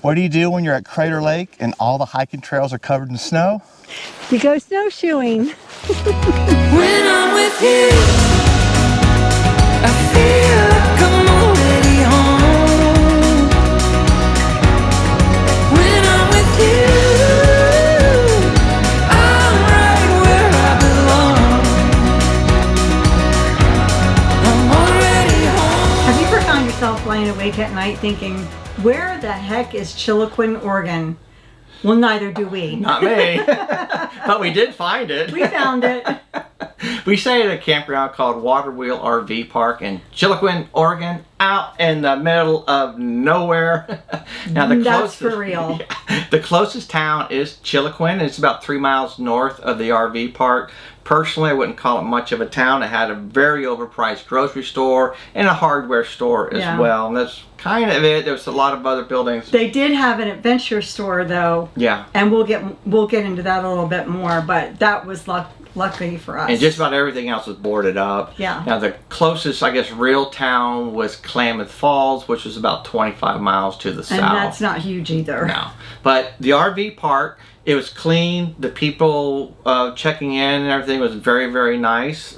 What do you do when you're at Crater Lake and all the hiking trails are covered in snow? You go snowshoeing. When I'm with you, I feel like I'm already home. When I'm with you, I'm right where I belong. I'm already home. Have you ever found yourself lying awake at night thinking, where the heck is Chiloquin, Oregon? Well, neither do we. Not me. But we did find it. We found it. We stayed at a campground called Waterwheel RV Park in Chiloquin, Oregon, out in the middle of nowhere. Now That's for real. The closest town is Chiloquin. It's about 3 miles north of the RV park. Personally, I wouldn't call it much of a town. It had a very overpriced grocery store and a hardware store as well. And that's kind of it. There's a lot of other buildings. They did have an adventure store though. Yeah. And we'll get into that a little bit more, but that was lucky for us. And just about everything else was boarded up. Yeah. Now the closest, I guess, real town was Klamath Falls, which was about 25 miles to the south. And that's not huge either. No. But the RV park, it was clean. The people checking in and everything was very, very nice.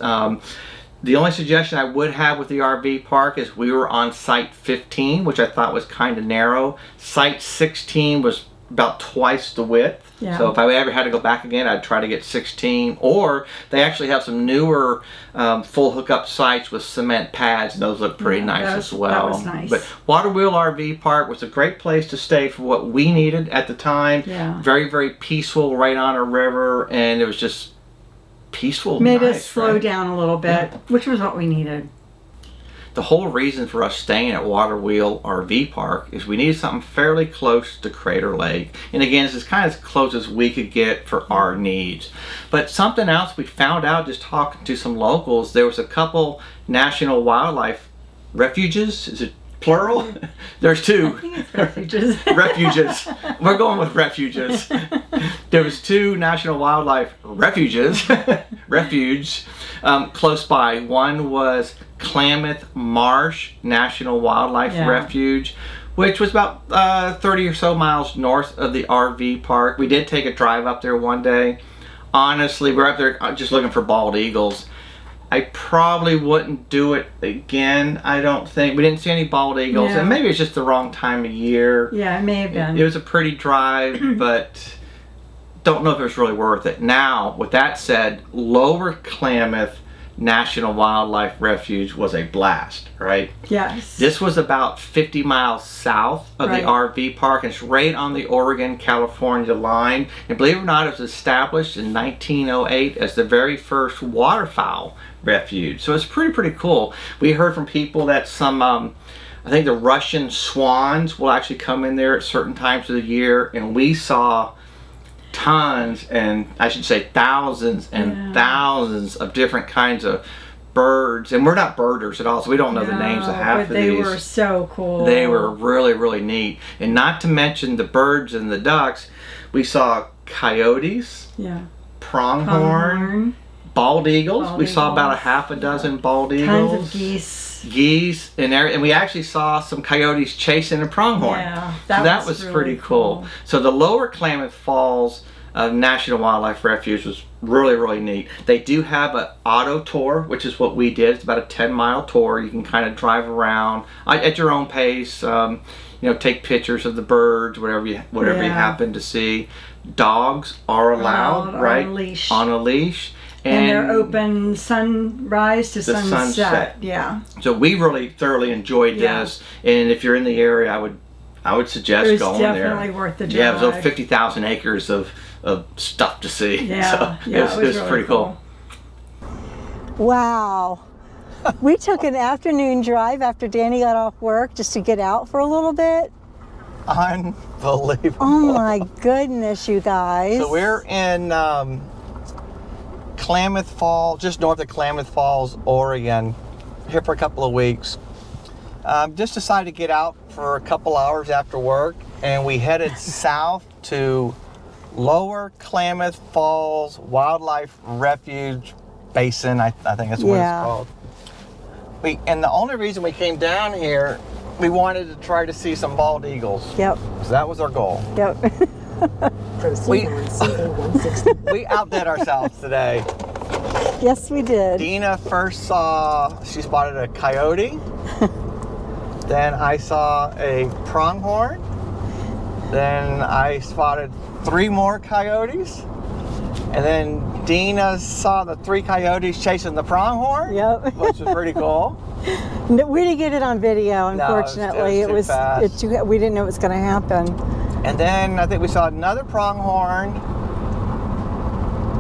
The only suggestion I would have with the RV park is we were on site 15, which I thought was kind of narrow. Site 16 was about twice the width. Yeah. So if I ever had to go back again, I'd try to get 16. Or they actually have some newer full hookup sites with cement pads, and those look pretty nice as well. That was nice. But Waterwheel RV Park was a great place to stay for what we needed at the time. Yeah. Very, very peaceful, right on a river, and it was just peaceful. Made nice, us slow right? down a little bit, which was what we needed. The whole reason for us staying at Waterwheel RV Park is we needed something fairly close to Crater Lake. And again, this is kind of as close as we could get for our needs. But something else we found out just talking to some locals, there was a couple national wildlife refuges. Is it plural? There's two. I think it's refuges. Refuges. We're going with refuges. There was two national wildlife refuges, close by. One was Klamath Marsh National Wildlife Refuge, which was about 30 or so miles north of the RV park. We did take a drive up there one day. Honestly, we're up there just looking for bald eagles. I probably wouldn't do it again, I don't think. We didn't see any bald eagles, and maybe it's just the wrong time of year. Yeah, it may have been. It was a pretty drive, but don't know if it was really worth it. Now, with that said, Lower Klamath National Wildlife Refuge was a blast, right? Yes. This was about 50 miles south of the RV park, and it's right on the Oregon-California line. And believe it or not, it was established in 1908 as the very first waterfowl refuge. So it's pretty cool. We heard from people that some, I think the Russian swans will actually come in there at certain times of the year, and we saw tons, and I should say thousands and thousands of different kinds of birds. And we're not birders at all, so we don't know the names of half of these. But they were so cool. They were really neat. And not to mention the birds and the ducks, we saw coyotes, pronghorn, bald eagles. We saw about a half a dozen bald eagles. Tons of geese. And we actually saw some coyotes chasing a pronghorn. Yeah, that was really pretty cool. So the Lower Klamath Falls National Wildlife Refuge was really neat. They do have an auto tour, which is what we did. It's about a 10-mile tour. You can kind of drive around at your own pace. Take pictures of the birds, whatever you happen to see. Dogs are allowed, right? On a leash. And they're open sunrise to sunset. Yeah. So we really thoroughly enjoyed this, and if you're in the area, I would suggest going there. It was definitely worth the drive. Yeah, it was over 50,000 acres of stuff to see. Yeah, so it was really pretty cool. Wow. We took an afternoon drive after Danny got off work just to get out for a little bit. Unbelievable. Oh my goodness, you guys. So we're in Klamath Falls, just north of Klamath Falls, Oregon, here for a couple of weeks. Just decided to get out for a couple hours after work, and we headed south to Lower Klamath Falls Wildlife Refuge Basin, I think that's what it's called. And the only reason we came down here we wanted to try to see some bald eagles. Yep. So that was our goal. Yep. We, we outdid ourselves today. Yes, we did. Dina first she spotted a coyote. Then I saw a pronghorn. Then I spotted 3 more coyotes. And then Dina saw the 3 coyotes chasing the pronghorn. Yep. Which was pretty cool. No, we didn't get it on video, unfortunately. it was too fast. We didn't know it was going to happen. And then I think we saw another pronghorn.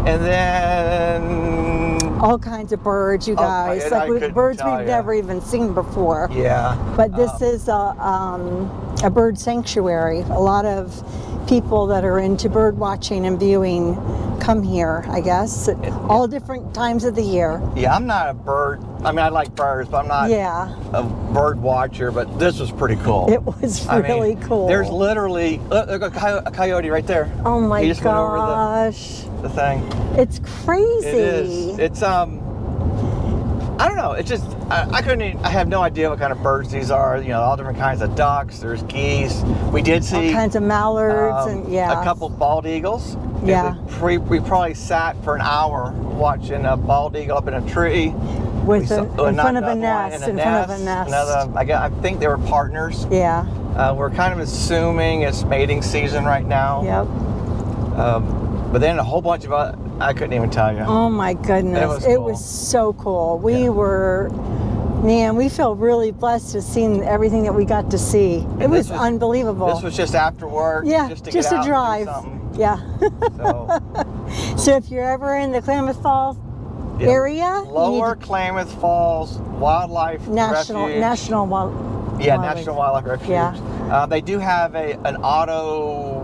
And then All kinds of birds, you guys. and I couldn't birds tell we've ya. never even seen before. yeah. But this is a bird sanctuary. A lot of people that are into bird watching and viewing come here, I guess, at all different times of the year. Yeah, I'm not a bird. I mean, I like birds, but I'm not Yeah, a bird watcher. But this was pretty cool. it was I mean, really cool. There's literally look, a coyote right there. Oh my He just went over gosh. the thing. It's crazy. It is. It's I don't know. It's just I couldn't. I have no idea what kind of birds these are. You know, all different kinds of ducks. There's geese. We did see All kinds of mallards and a couple bald eagles. Yeah. We probably sat for an hour watching a bald eagle up in a tree. with in in front of a nest. Another, I think they were partners. Yeah. We're kind of assuming it's mating season right now. Yep. But then a whole bunch of I couldn't even tell you. Oh my goodness. It It was was so cool. We feel really blessed to see everything that we got to see. It was unbelievable. This was just after work. Yeah, just to just get a out drive. And do something. Yeah. So, So if you're ever in the Klamath Falls area, Lower Klamath Falls Wildlife Refuge. National Wildlife Refuge. Yeah. They do have an auto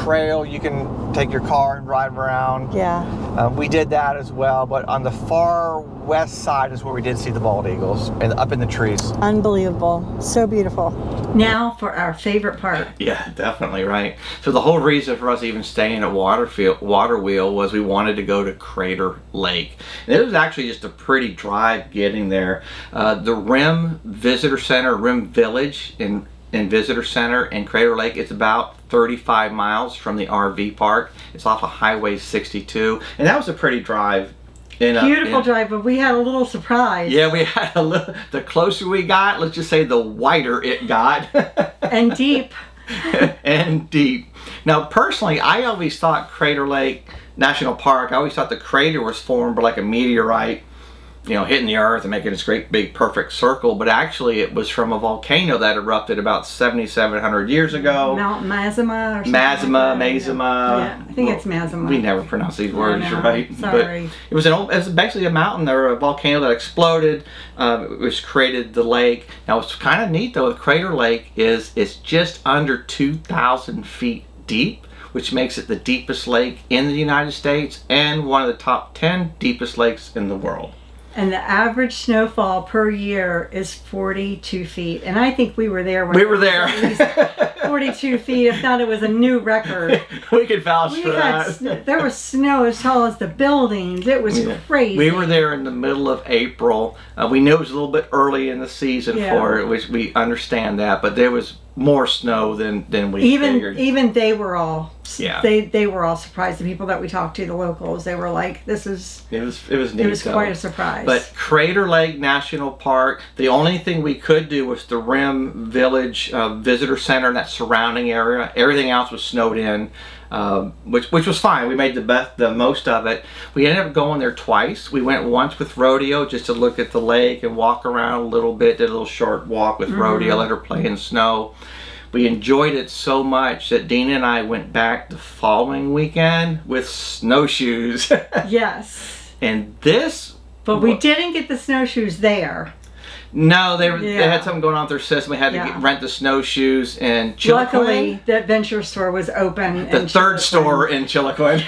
trail. You can take your car and drive around. Yeah. We did that as well, but on the far west side is where we did see the bald eagles, and up in the trees. Unbelievable. So beautiful. Now for our favorite part. Yeah, definitely right. So the whole reason for us even staying at Waterwheel was we wanted to go to Crater Lake. And it was actually just a pretty drive getting there. The Rim Visitor Center, Rim Village in Visitor Center and Crater Lake, it's about 35 miles from the RV park. It's off of Highway 62, and that was a pretty drive. Beautiful drive, but we had a little surprise. Yeah, we had a little. The closer we got, let's just say the wider it got. And deep. And deep. Now, personally, I always thought Crater Lake National Park, I always thought the crater was formed by like a meteorite, you know, hitting the earth and making this great big perfect circle, but actually it was from a volcano that erupted about 7,700 years ago. Mount Mazama or something. Mazama. Yeah, I think it's Mazama. We never pronounce these words know. right. Sorry. But it was basically a mountain or a volcano that exploded, which created the lake. Now what's kind of neat though with Crater Lake is it's just under 2,000 feet deep, which makes it the deepest lake in the United States and one of the top 10 deepest lakes in the world. And the average snowfall per year is 42 feet. And I think we were there. We were there. At least 42 feet, if not, it was a new record. We could vouch for that. There was snow as tall as the buildings. It was crazy. We were there in the middle of April. We knew it was a little bit early in the season for it, which we understand that, but there was more snow than we figured. Even they were all they were all surprised. The people that we talked to, the locals, they were like, "This is." It was neat. It was quite a surprise. But Crater Lake National Park, the only thing we could do was the Rim Village Visitor Center and that surrounding area. Everything else was snowed in. Which was fine. We made the most of it. We ended up going there twice. We went once with Rodeo just to look at the lake and walk around a little bit. Did a little short walk with Rodeo, let her play in snow. We enjoyed it so much that Dina and I went back the following weekend with snowshoes. Yes. And this... But we didn't get the snowshoes there. No, they had something going on with their system. We had to rent the snowshoes and Chiloquin. Luckily, the adventure store was open. The third store in Chiloquin.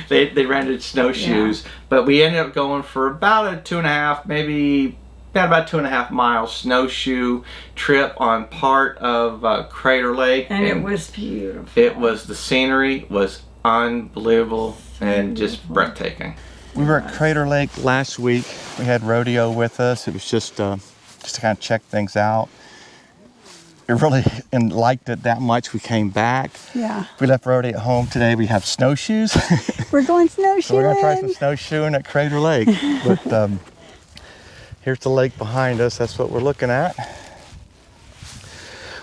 they rented snowshoes, but we ended up going for about a 2.5, maybe about 2.5 mile snowshoe trip on part of Crater Lake, and it was beautiful. It was the scenery was unbelievable and just breathtaking. We were at Crater Lake last week. We had Rodeo with us. It was just to kind of check things out. really and liked it that much, we came back. Yeah. We left Rhodey at home today. We have snowshoes. We're going So snowshoeing. we're gonna try some snowshoeing at Crater Lake. But here's the lake behind us. That's what we're looking at.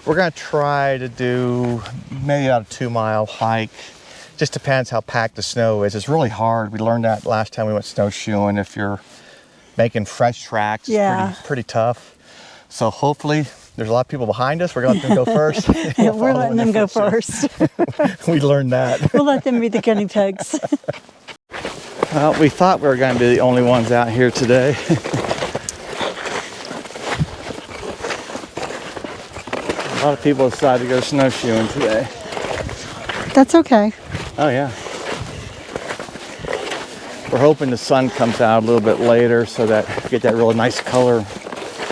We're gonna try to do maybe about a 2-mile hike. Just depends how packed the snow is. It's really hard. We learned that last time we went snowshoeing. If you're making fresh tracks, it's pretty tough. So hopefully, there's a lot of people behind us. We're gonna let them go first. Yeah, we're letting them go first. We learned that. We'll let them be the guinea pigs. Well, we thought we were going to be the only ones out here today. A lot of people decided to go snowshoeing today. That's okay. Oh yeah. We're hoping the sun comes out a little bit later so that we get that really nice color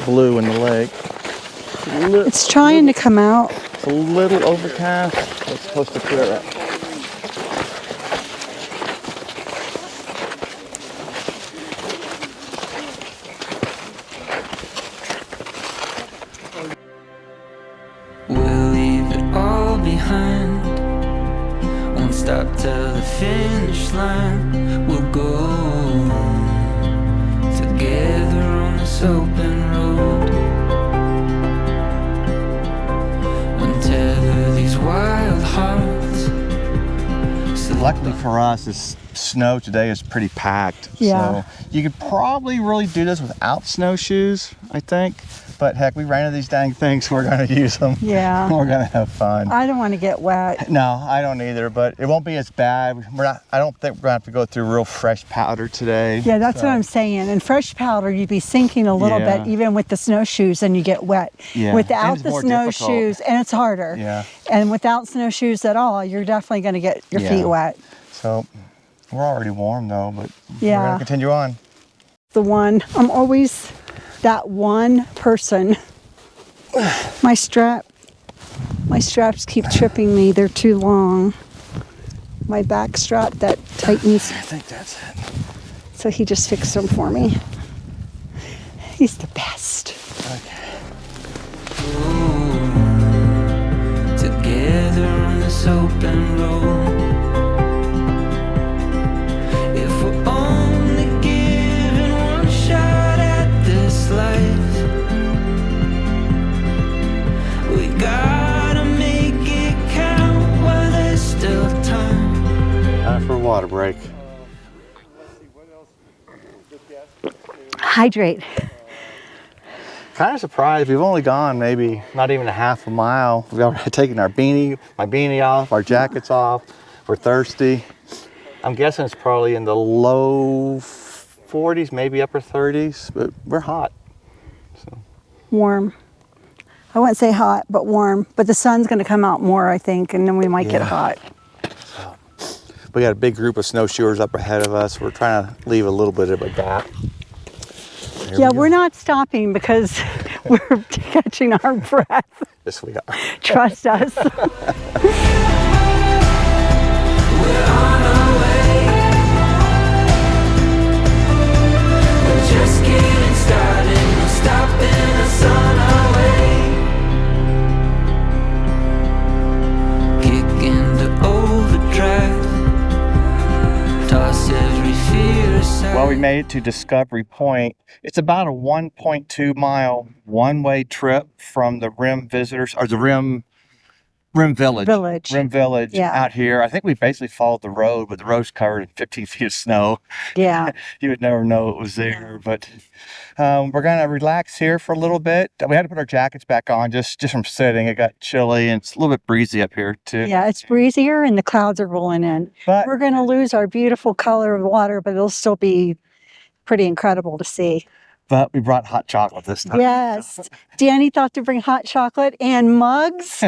blue in the lake. It's trying to come out. It's a little overcast. It's supposed to clear up. We'll leave it all behind. Won't stop till the finish line. We'll go together on this open road. Untether these wild hearts. So Luckily for us, this snow today is pretty packed. Yeah. So you could probably really do this without snowshoes, I think. But heck, we rented these dang things, so we're going to use them. Yeah. We're going to have fun. I don't want to get wet. No, I don't either, but it won't be as bad. I don't think we're going to have to go through real fresh powder today. Yeah, that's what I'm saying. And fresh powder, you'd be sinking a little Yeah. bit, even with the snowshoes, and you get wet. Yeah. Without And it's the more snowshoes, and it's harder. Yeah. And without snowshoes at all, you're definitely going to get your feet wet. So we're already warm though, but we're Yeah. going to continue on. I'm always that one person. My straps keep tripping me. They're too long. My back strap that tightens. I think that's it. So he just fixed them for me. He's the best. Okay. together on this open road. If we're only given one shot at this life, we gotta make it count while there's still time. Time for a water break. Hydrate. Kind of surprised. We've only gone maybe not even a half a mile. We've already taken my beanie off, our jackets off. We're thirsty. I'm guessing it's probably in the low 40s, maybe upper 30s, but we're hot. So. Warm. I wouldn't say hot, but warm. But the sun's going to come out more, I think, and then we might get Yeah. hot. We got a big group of snowshoers up ahead of us. We're trying to leave a little bit of a gap. There Yeah, we go. we're not stopping because we're catching our breath. Yes, we are. Trust us. We're on our way. We're just getting started. No stopping us on our way. Kick into overdrive. Toss every fear aside. Well, we made it to Discovery Point. It's about a 1.2 mile one-way trip from the Rim Visitors, or the Rim Village. Rim Village Yeah. out here. I think we basically followed the road, but the road's covered in 15 feet of snow. Yeah. You would never know it was there. But we're gonna relax here for a little bit. We had to put our jackets back on just from sitting. It got chilly and it's a little bit breezy up here too. Yeah, it's breezier and the clouds are rolling in. But We're going to lose our beautiful color of water, but it'll still be pretty incredible to see. we brought hot chocolate this time. Yes. Danny thought to bring hot chocolate and mugs.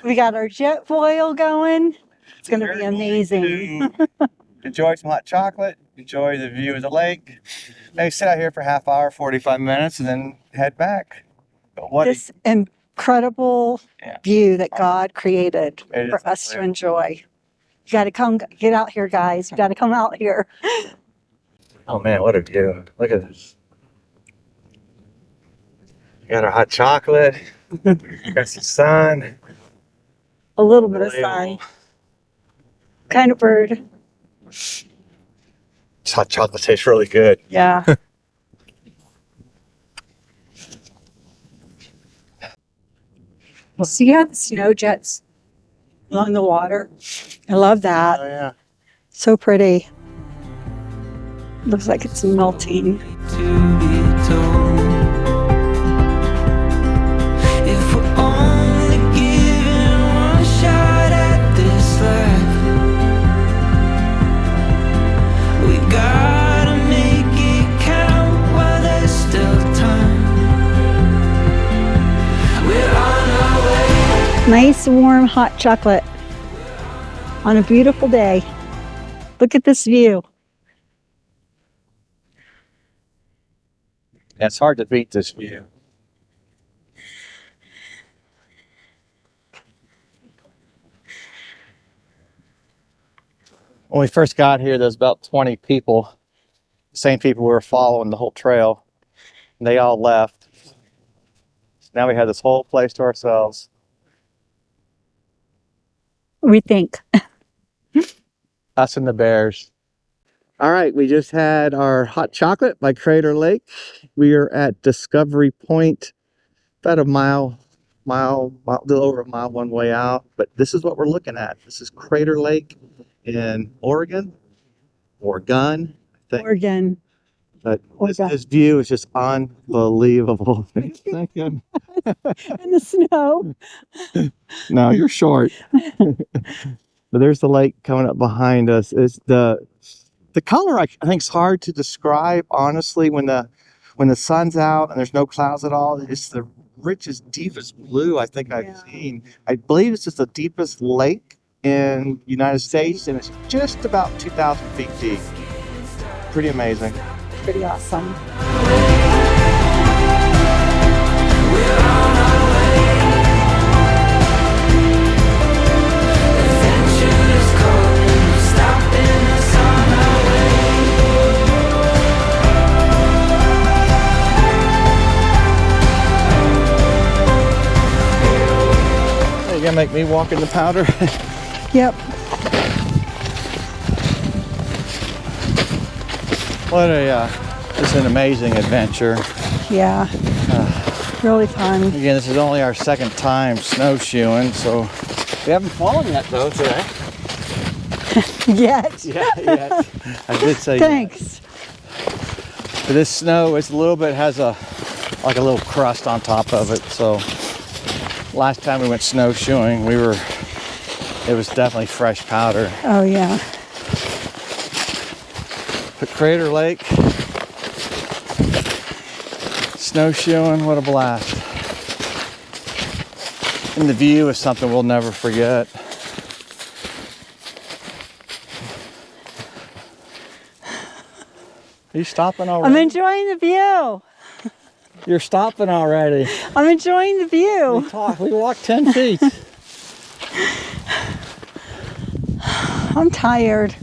We got our jet foil going. It's going to be We're going amazing. to enjoy some hot chocolate, enjoy the view of the lake. Maybe sit out here for a half hour, 45 minutes, and then head back. But what This incredible Yeah. view that God created It for is us to unreal. enjoy. You got to come get out here, guys. You got to come out here. Oh man, what a view. Look at this. We got our hot chocolate. Got some sun. A little bit of sun. Kind of bird. Hot chocolate tastes really good. Yeah. We'll see how the snow jets along the water. I love that. Oh yeah. So pretty. Looks like it's melting. To be told, if we're only given one shot at this life, we gotta make it count while there's still time. We're on our way. Nice, warm, hot chocolate on a beautiful day. Look at this view. Yeah, it's hard to beat this view. When we first got here, there was about 20 people. Same people we were following the whole trail. And they all left. So now we have this whole place to ourselves. We think. Us and the bears. All right, we just had our hot chocolate by Crater Lake. We are at Discovery Point, about a little over a mile one way out. But this is what we're looking at. This is Crater Lake in Oregon, I think. Oregon. But Oregon. this view is just unbelievable. Thank you. In the snow. No, you're short. But there's the lake coming up behind us. It's the color I think is hard to describe honestly when the sun's out and there's no clouds at all. It's the richest, deepest blue I think I've seen. I believe it's just the deepest lake in the United States, and it's just about 2,000 feet deep. Pretty amazing. Pretty awesome. You gonna make me walk in the powder? Yep. It's an amazing adventure. Yeah. Really fun. Again, this is only our second time snowshoeing, so we haven't fallen yet though today. Yet. Yeah. I did say Thanks. Yes. But this snow, it's a little bit has a little crust on top of it. So last time we went snowshoeing, it was definitely fresh powder. Oh yeah. But Crater Lake, snowshoeing, what a blast. And the view is something we'll never forget. Are you stopping already? I'm enjoying the view. You're stopping already. I'm enjoying the view. We walked 10 feet. I'm tired.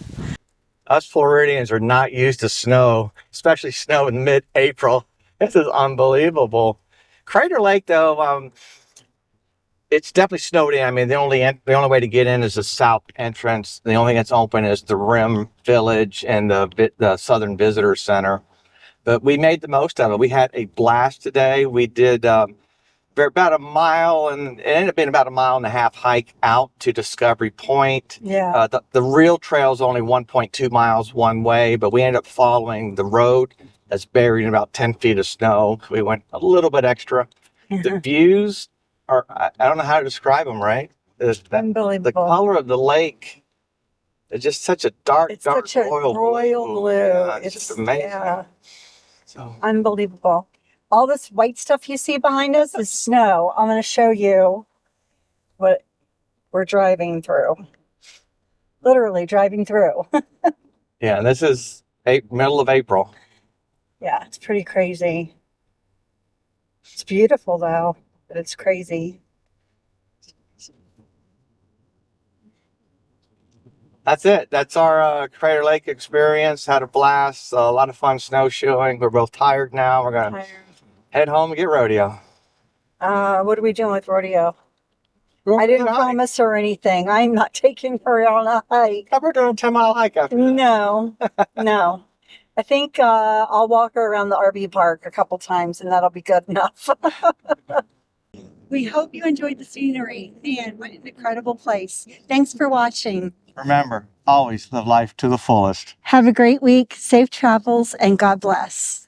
Us Floridians are not used to snow, especially snow in mid-April. This is unbelievable. Crater Lake, though, it's definitely snowed in. I mean, the only way to get in is the south entrance. The only thing that's open is the Rim Village and the Southern Visitor Center. But we made the most of it. We had a blast today. We did about a mile, and it ended up being about a 1.5 mile hike out to Discovery Point. Yeah. The real trail is only 1.2 miles one way, but we ended up following the road that's buried in about 10 feet of snow. We went a little bit extra. The views are, I don't know how to describe them, right? Unbelievable. The color of the lake is just such a dark such a royal blue. Yeah, it's just amazing. Yeah. So, Unbelievable. All this white stuff you see behind us is snow. I'm going to show you what we're driving through. Literally driving through. yeah, and this is middle of April. Yeah, it's pretty crazy. It's beautiful though, but it's crazy. That's it. That's our Crater Lake experience. Had a blast. A lot of fun snowshoeing. We're both tired now. We're going to head home and get rodeo. What are we doing with rodeo? We're I didn't going on a hike. promise her anything. I'm not taking her on a hike. We're doing a 10-mile hike after this. No, no. I think I'll walk her around the RV park a couple times and that'll be good enough. We hope you enjoyed the scenery. Man, what an incredible place. Thanks for watching. Remember, always live life to the fullest. Have a great week, safe travels, and God bless.